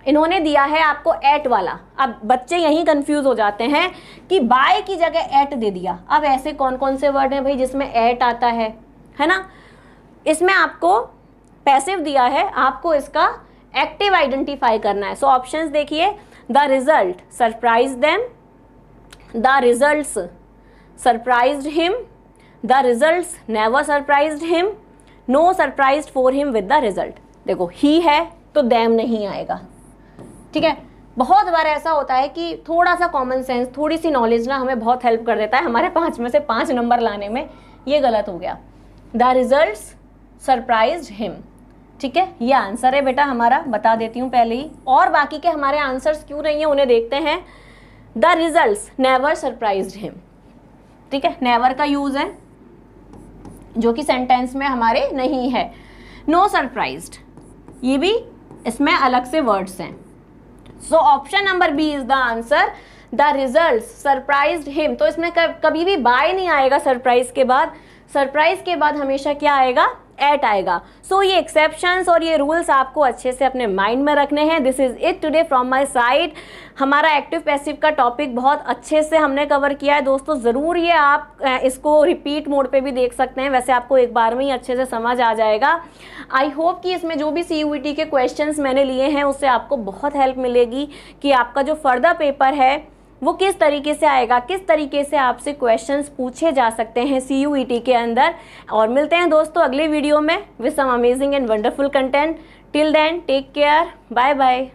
इन्होंने दिया है आपको एट वाला। अब बच्चे यहीं कंफ्यूज हो जाते हैं कि बाय की जगह एट दे दिया। अब ऐसे कौन कौन से वर्ड हैं भाई जिसमें एट आता है ना। इसमें आपको पैसिव दिया है, आपको इसका एक्टिव आइडेंटिफाई करना है। सो ऑप्शंस देखिए, the result surprise them, the results surprised him, the results never surprised him, no surprised for him with the result. देखो ही है तो देम नहीं आएगा, ठीक है। बहुत बार ऐसा होता है कि थोड़ा सा कॉमन सेंस, थोड़ी सी नॉलेज ना हमें बहुत हेल्प कर देता है हमारे 5 में से 5 नंबर लाने में। ये गलत हो गया, द रिजल्ट्स सरप्राइज्ड हिम, ठीक है, ये आंसर है बेटा हमारा, बता देती हूँ पहले ही। और बाकी के हमारे आंसर्स क्यों नहीं है उन्हें देखते हैं। The results never surprised him, ठीक है, नेवर का यूज है जो कि सेंटेंस में हमारे नहीं है। नो सरप्राइज्ड, ये भी इसमें अलग से वर्ड्स हैं। So option number B is the answer, the results surprised him. तो इसमें कभी भी बाय नहीं आएगा सरप्राइज के बाद, सरप्राइज के बाद हमेशा क्या आएगा, एट आएगा। सो ये एक्सेप्शंस और ये रूल्स आपको अच्छे से अपने माइंड में रखने हैं। This is it today from my side. हमारा एक्टिव पैसिव का टॉपिक बहुत अच्छे से हमने कवर किया है दोस्तों। ज़रूर ये आप इसको रिपीट मोड पे भी देख सकते हैं, वैसे आपको एक बार में ही अच्छे से समझ आ जाएगा। आई होप कि इसमें जो भी CUET के क्वेश्चंस मैंने लिए हैं उससे आपको बहुत हेल्प मिलेगी कि आपका जो फर्दर पेपर है वो किस तरीके से आएगा, किस तरीके से आपसे क्वेश्चंस पूछे जा सकते हैं CUET के अंदर। और मिलते हैं दोस्तों अगले वीडियो में with some amazing and wonderful content. Till then take care, bye bye.